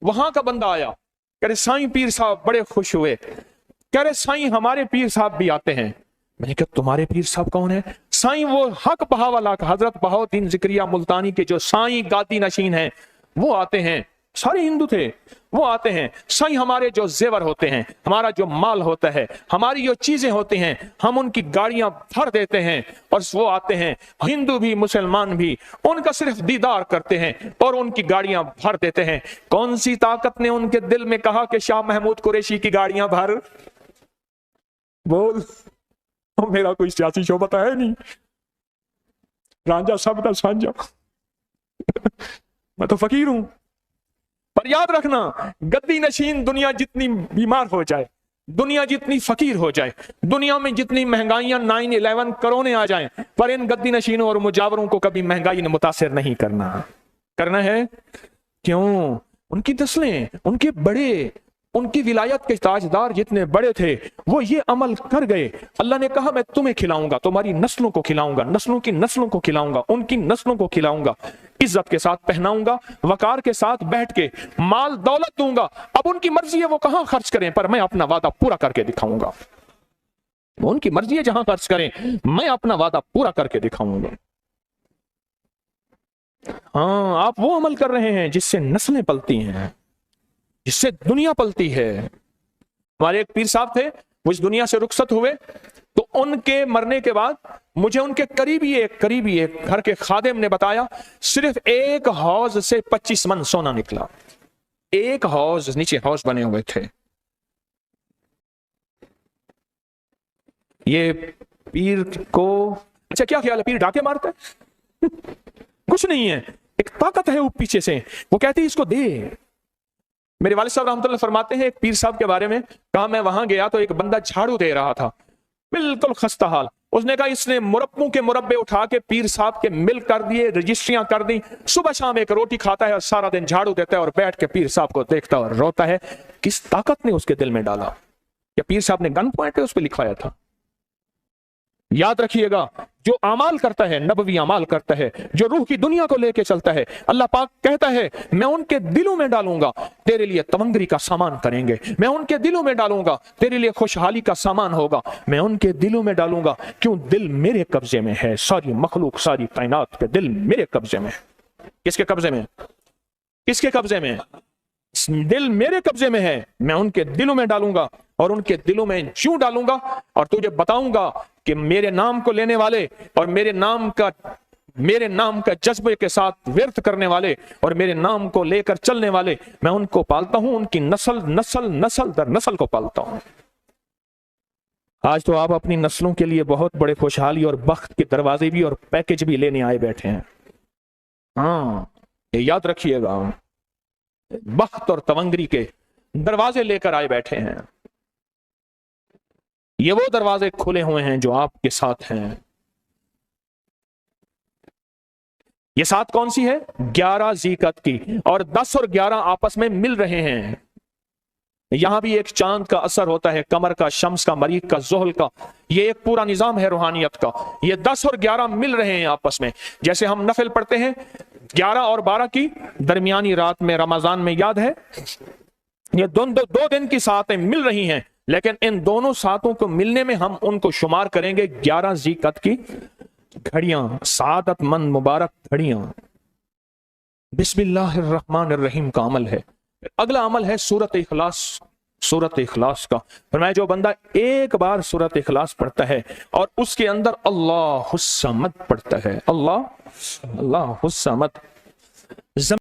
وہاں کا بندہ آیا، کہہ رہے سائیں پیر صاحب، بڑے خوش ہوئے، کہہ رہے سائیں ہمارے پیر صاحب بھی آتے ہیں۔ میں نے کہا تمہارے پیر صاحب کون ہے؟ سائیں وہ حق بہاولا حضرت بہاؤالدین ذکریہ ملتانی کے جو سائیں گادی نشین ہیں وہ آتے ہیں، سارے ہندو تھے، وہ آتے ہیں۔ سائیں ہمارے جو زیور ہوتے ہیں، ہمارا جو مال ہوتا ہے، ہماری جو چیزیں ہوتی ہیں، ہم ان کی گاڑیاں بھر دیتے ہیں، اور وہ آتے ہیں، ہندو بھی مسلمان بھی، ان کا صرف دیدار کرتے ہیں اور ان کی گاڑیاں بھر دیتے ہیں۔ کون سی طاقت نے ان کے دل میں کہا کہ شاہ محمود قریشی کی گاڑیاں بھر؟ بول، میرا کوئی سیاسی شعبہ تو ہے نہیں، رانجا سب کا سانجا، میں تو فقیر ہوں۔ پر یاد رکھنا، گدی نشین دنیا جتنی بیمار ہو جائے، دنیا جتنی فقیر ہو جائے، دنیا میں جتنی مہنگائیاں 9/11 کرونے آ جائیں، پر ان گدی نشینوں اور مجاوروں کو کبھی مہنگائی نے متاثر نہیں کرنا ہے۔ کیوں؟ ان کی نسلیں، ان کے بڑے، ان کی ولایت کے تاجدار جتنے بڑے تھے وہ یہ عمل کر گئے۔ اللہ نے کہا میں تمہیں کھلاؤں گا، تمہاری نسلوں کو کھلاؤں گا، نسلوں کی نسلوں کو کھلاؤں گا، ان کی نسلوں کو کھلاؤں گا، عزت کے ساتھ پہناؤں گا، وقار کے ساتھ بیٹھ کے مال دولت دوں گا۔ اب ان کی مرضی ہے وہ کہاں خرچ کریں، پر میں اپنا وعدہ پورا کر کے دکھاؤں گا۔ ان کی مرضی ہے جہاں خرچ کریں، میں اپنا وعدہ پورا کر کے دکھاؤں گا۔ ہاں، آپ وہ عمل کر رہے ہیں جس سے نسلیں پلتی ہیں، جس سے دنیا پلتی ہے۔ ہمارے ایک پیر صاحب تھے، وہ اس دنیا سے رخصت ہوئے تو ان کے مرنے کے بعد مجھے ان کے قریبی ایک گھر کے خادم نے بتایا، صرف ایک حوض سے 25 من سونا نکلا۔ ایک حوض، نیچے حوض بنے ہوئے تھے۔ یہ پیر کو اچھا کیا خیال ہے، پیر ڈاکے مارتا ہے؟ کچھ نہیں ہے، ایک طاقت ہے وہ پیچھے سے، وہ کہتی ہے اس کو دے۔ میرے والد صاحب رحمۃ اللہ فرماتے ہیں ایک پیر صاحب کے بارے میں، کہا میں وہاں گیا تو ایک بندہ جھاڑو دے رہا تھا، بالکل خستہ حال۔ اس نے کہا اس نے مربوں کے مربے اٹھا کے پیر صاحب کے مل کر دیے، رجسٹریاں کر دی، صبح شام ایک روٹی کھاتا ہے اور سارا دن جھاڑو دیتا ہے اور بیٹھ کے پیر صاحب کو دیکھتا اور روتا ہے۔ کس طاقت نے اس کے دل میں ڈالا؟ یا پیر صاحب نے گن پوائنٹ اس پہ لکھوایا تھا؟ یاد رکھیے گا، جو اعمال کرتا ہے، نبوی اعمال کرتا ہے، جو روح کی دنیا کو لے کے چلتا ہے، اللہ پاک کہتا ہے میں ان کے دلوں میں ڈالوں گا، تیرے لیے تمنگری کا سامان کریں گے، میں ان کے دلوں میں ڈالوں گا، تیرے لیے خوشحالی کا سامان ہوگا، میں ان کے دلوں میں ڈالوں گا۔ کیوں؟ دل میرے قبضے میں ہے، ساری مخلوق، ساری کائنات کے دل میرے قبضے میں ہے۔ کس کے قبضے میں؟ کس کے قبضے میں؟ دل میرے قبضے میں ہے، میں ان کے دلوں میں ڈالوں گا، اور ان کے دلوں میں کیوں ڈالوں گا؟ اور تجھے بتاؤں گا کہ میرے نام کو لینے والے اور میرے نام کا جذبے کے ساتھ ورد کرنے والے اور میرے نام کو لے کر چلنے والے، میں ان کو پالتا ہوں، ان کی نسل در نسل کو پالتا ہوں۔ آج تو آپ اپنی نسلوں کے لیے بہت بڑے خوشحالی اور بخت کے دروازے بھی اور پیکج بھی لینے آئے بیٹھے ہیں۔ ہاں، یہ یاد رکھیے گا، بخت اور تونگری کے دروازے لے کر آئے بیٹھے ہیں۔ یہ وہ دروازے کھلے ہوئے ہیں جو آپ کے ساتھ ہیں۔ یہ سات کون سی ہے؟ 11 ذی قعدہ کی، اور 10 اور 11 آپس میں مل رہے ہیں۔ یہاں بھی ایک چاند کا اثر ہوتا ہے، قمر کا، شمس کا، مریخ کا، زحل کا، یہ ایک پورا نظام ہے روحانیت کا۔ یہ 10 اور 11 مل رہے ہیں آپس میں، جیسے ہم نفل پڑھتے ہیں 11 اور 12 کی درمیانی رات میں رمضان میں، یاد ہے یہ دو دن کی ساعتیں مل رہی ہیں، لیکن ان دونوں ساعتوں کو ملنے میں ہم ان کو شمار کریں گے 11 ذی قعدہ کی گھڑیاں، سعادت مند مبارک گھڑیاں۔ بسم اللہ الرحمن الرحیم کا عمل ہے۔ اگلا عمل ہے سورۃ اخلاص، سورۃ اخلاص کا۔ فرمایا جو بندہ ایک بار سورۃ اخلاص پڑھتا ہے اور اس کے اندر اللہ الصمد پڑھتا ہے، اللہ الصمد،